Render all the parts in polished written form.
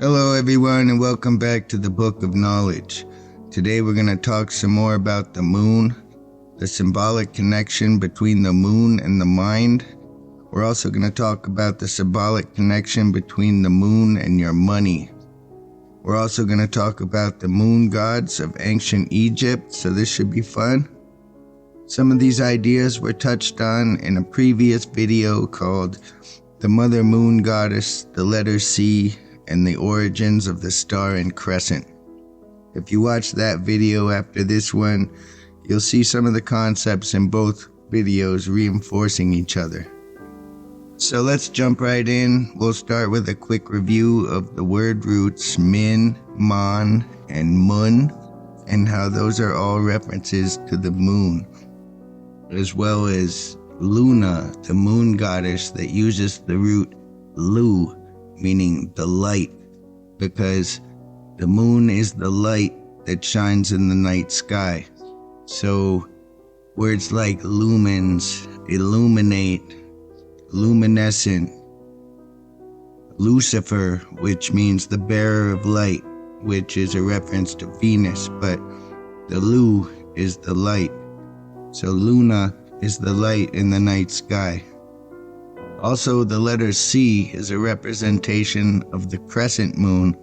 Hello everyone and welcome back to the Book of Knowledge. Today we're going to talk some more about the moon, the symbolic connection between the moon and the mind. We're also going to talk about the symbolic connection between the moon and your money. We're also going to talk about the moon gods of ancient Egypt, so this should be fun. Some of these ideas were touched on in a previous video called The Mother Moon Goddess, the Letter C, and the Origins of the Star and Crescent. If you watch that video after this one, you'll see some of the concepts in both videos reinforcing each other. So let's jump right in. We'll start with a quick review of the word roots min, mon, and mun, and how those are all references to the moon, as well as Luna, the moon goddess that uses the root lu, meaning the light, because the moon is the light that shines in the night sky. So words like lumens, illuminate, luminescent, Lucifer, which means the bearer of light, which is a reference to Venus, but the lu is the light. So Luna is the light in the night sky. Also, the letter C is a representation of the crescent moon,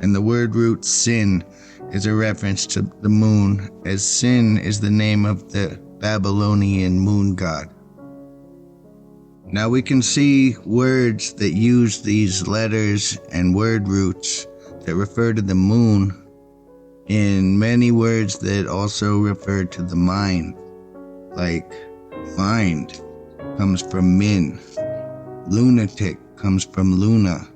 and the word root sin is a reference to the moon, as Sin is the name of the Babylonian moon god. Now we can see words that use these letters and word roots that refer to the moon in many words that also refer to the mind, like mind comes from min, lunatic comes from luna,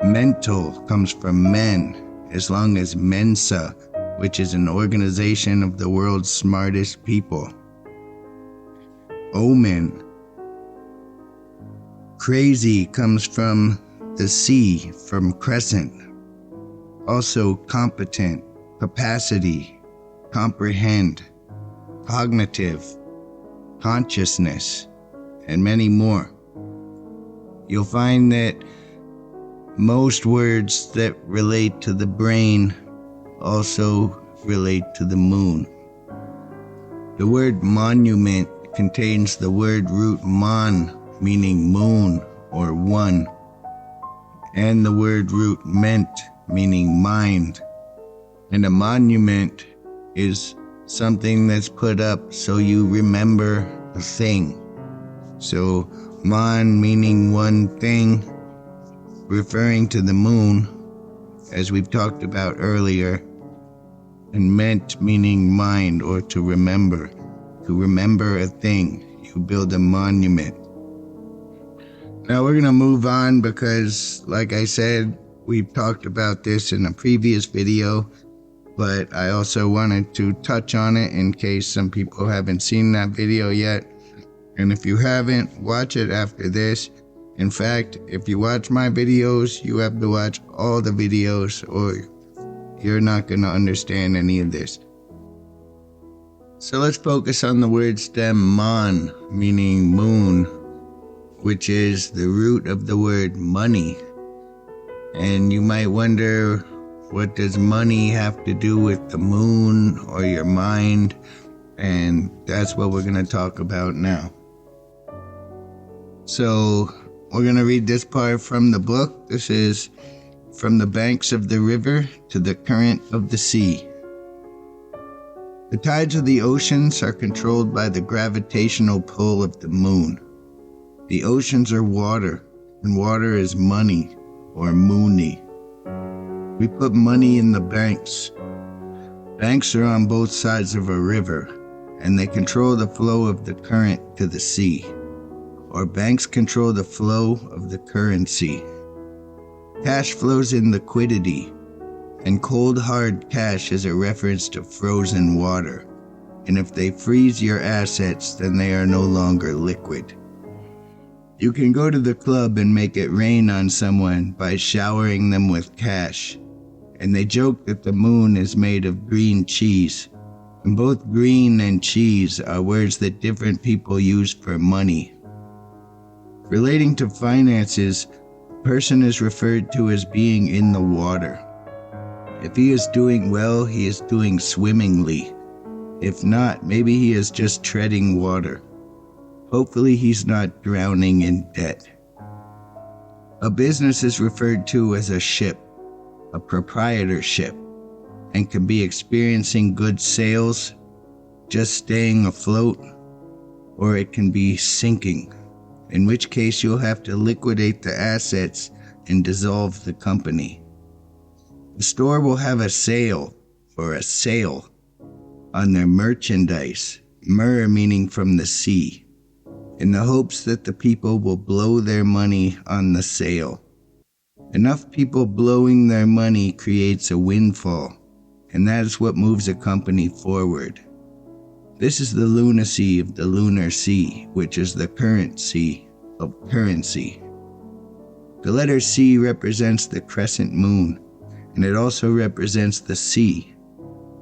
mental comes from men, as long as Mensa, which is an organization of the world's smartest people. Omen, crazy comes from the C, from crescent. Also competent, capacity, comprehend, cognitive, consciousness, and many more. You'll find that most words that relate to the brain also relate to the moon. The word monument contains the word root mon, meaning moon or one, and the word root ment, meaning mind. And a monument is something that's put up so you remember a thing. So mon meaning one thing, referring to the moon, as we've talked about earlier, and ment meaning mind or to remember a thing. You build a monument. Now we're going to move on because, like I said, we've talked about this in a previous video, but I also wanted to touch on it in case some people haven't seen that video yet. And if you haven't, watch it after this. In fact, if you watch my videos, you have to watch all the videos or you're not going to understand any of this. So let's focus on the word stem mon, meaning moon, which is the root of the word money. And you might wonder, what does money have to do with the moon or your mind? And that's what we're going to talk about now. So we're going to read this part from the book. This is From the Banks of the River to the Current of the Sea. The tides of the oceans are controlled by the gravitational pull of the moon. The oceans are water, and water is money, or mooni. We put money in the banks. Banks are on both sides of a river, and they control the flow of the current to the sea. Or banks control the flow of the currency. Cash flows in liquidity, and cold hard cash is a reference to frozen water. And if they freeze your assets, then they are no longer liquid. You can go to the club and make it rain on someone by showering them with cash. And they joke that the moon is made of green cheese. And both green and cheese are words that different people use for money. Relating to finances, person is referred to as being in the water. If he is doing well, he is doing swimmingly. If not, maybe he is just treading water. Hopefully he's not drowning in debt. A business is referred to as a ship, a proprietorship, and can be experiencing good sales, just staying afloat, or it can be sinking, in which case you'll have to liquidate the assets and dissolve the company. The store will have a sale or a sale on their merchandise, myrrh meaning from the sea, in the hopes that the people will blow their money on the sale. Enough people blowing their money creates a windfall, and that is what moves a company forward. This is the lunacy of the lunar sea, which is the currency of currency. The letter C represents the crescent moon, and it also represents the sea.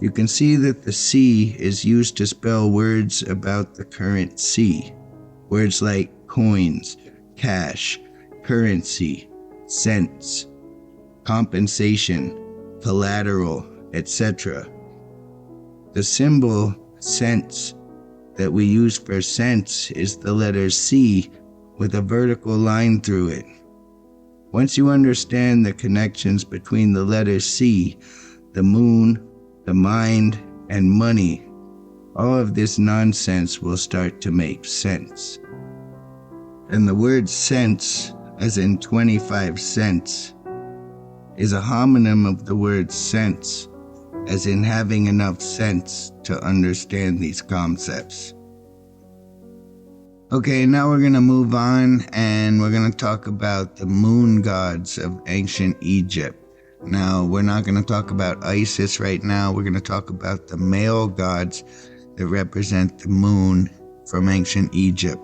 You can see that the C is used to spell words about the current sea. Words like coins, cash, currency, cents, compensation, collateral, etc. The symbol cents that we use for cents is the letter C with a vertical line through it. Once you understand the connections between the letter C, the moon, the mind, and money, all of this nonsense will start to make sense. And the word cents, as in 25 cents, is a homonym of the word sense, as in having enough sense to understand these concepts. Okay, now we're going to move on and we're going to talk about the moon gods of ancient Egypt. Now, we're not going to talk about Isis right now. We're going to talk about the male gods that represent the moon from ancient Egypt.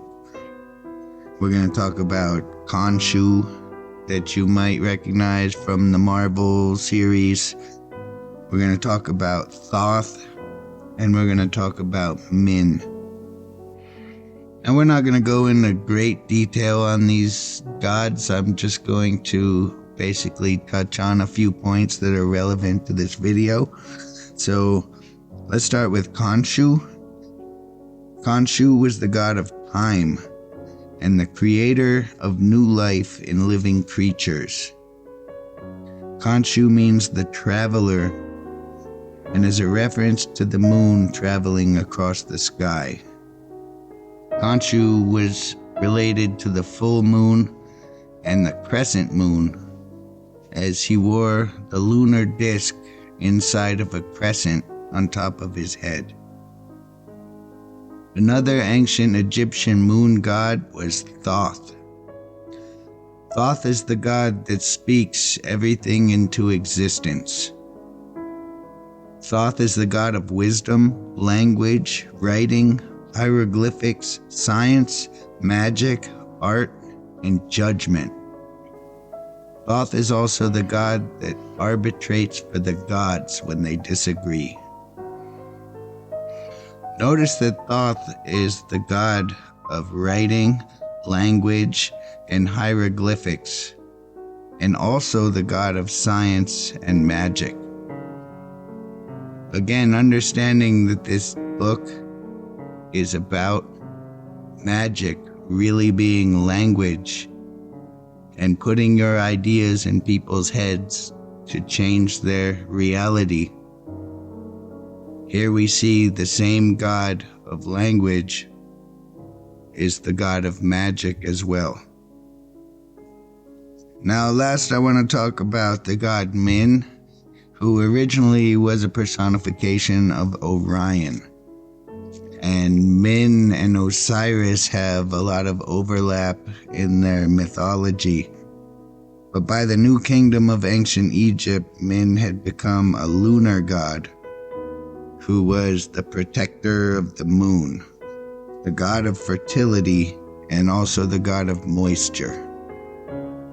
We're going to talk about Khonshu, that you might recognize from the Marvel series. We're going to talk about Thoth, and we're going to talk about Min. And we're not going to go into great detail on these gods. I'm just going to basically touch on a few points that are relevant to this video. So let's start with Khonshu. Khonshu was the god of time and the creator of new life in living creatures. Khonshu means the traveler and is a reference to the moon traveling across the sky. Khonshu was related to the full moon and the crescent moon, as he wore the lunar disk inside of a crescent on top of his head. Another ancient Egyptian moon god was Thoth. Thoth is the god that speaks everything into existence. Thoth is the god of wisdom, language, writing, hieroglyphics, science, magic, art, and judgment. Thoth is also the god that arbitrates for the gods when they disagree. Notice that Thoth is the god of writing, language, and hieroglyphics, and also the god of science and magic. Again, understanding that this book is about magic really being language and putting your ideas in people's heads to change their reality. Here we see the same god of language is the god of magic as well. Now last I want to talk about the god Min, who originally was a personification of Orion. And Min and Osiris have a lot of overlap in their mythology. But by the New Kingdom of ancient Egypt, Min had become a lunar god who was the protector of the moon, the god of fertility, and also the god of moisture.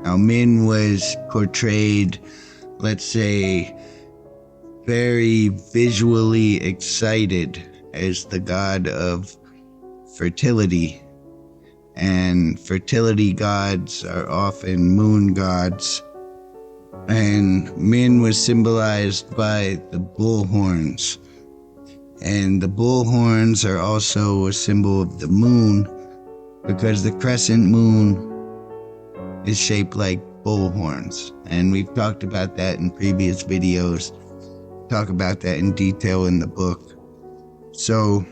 Now Min was portrayed, let's say, very visually excited as the god of fertility, and fertility gods are often moon gods. And Min was symbolized by the bull horns. And the bull horns are also a symbol of the moon, because the crescent moon is shaped like bull horns. And we've talked about that in previous videos. Talk about that in detail in the book. So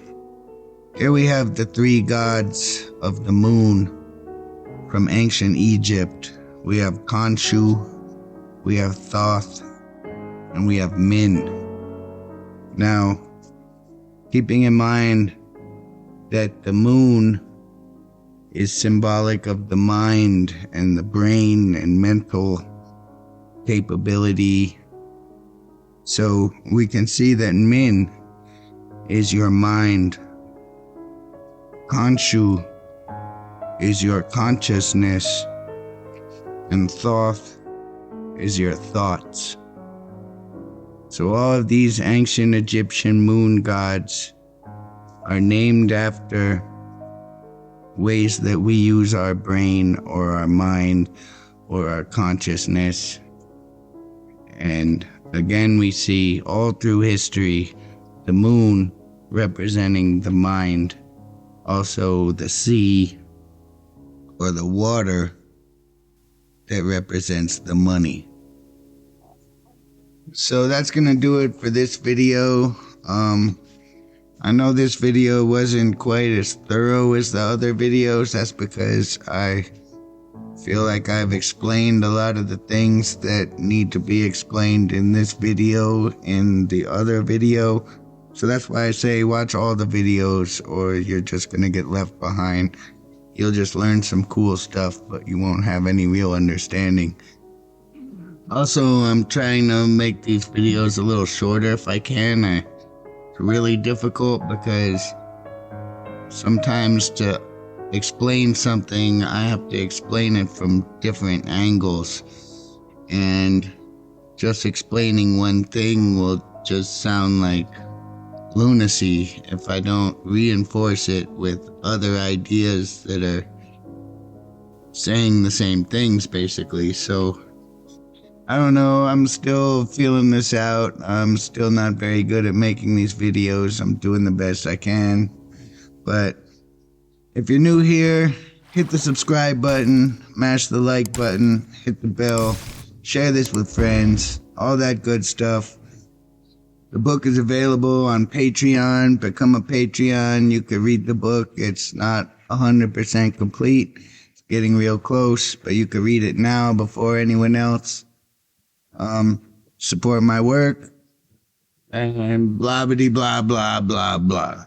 here we have the three gods of the moon from ancient Egypt. We have Khonshu, we have Thoth, and we have Min. Now, keeping in mind that the moon is symbolic of the mind and the brain and mental capability. So we can see that Min is your mind, Khonshu is your consciousness, and Thoth is your thoughts. So all of these ancient Egyptian moon gods are named after ways that we use our brain or our mind or our consciousness. And again, we see all through history the moon representing the mind, also the sea or the water that represents the money. So that's gonna do it for this video. I know this video wasn't quite as thorough as the other videos. That's because I feel like I've explained a lot of the things that need to be explained in this video in the other video. So that's why I say watch all the videos or you're just gonna get left behind. You'll just learn some cool stuff, but you won't have any real understanding. Also, I'm trying to make these videos a little shorter if I can. It's really difficult because sometimes to explain something, I have to explain it from different angles. And just explaining one thing will just sound like lunacy if I don't reinforce it with other ideas that are saying the same things, basically. So I don't know, I'm still feeling this out. I'm still not very good at making these videos. I'm doing the best I can. But if you're new here, hit the subscribe button, mash the like button, hit the bell, share this with friends, all that good stuff. The book is available on Patreon. Become a Patreon. You can read the book. It's not 100% complete. It's getting real close, but you can read it now before anyone else. Support my work, and blah blah blah blah blah blah.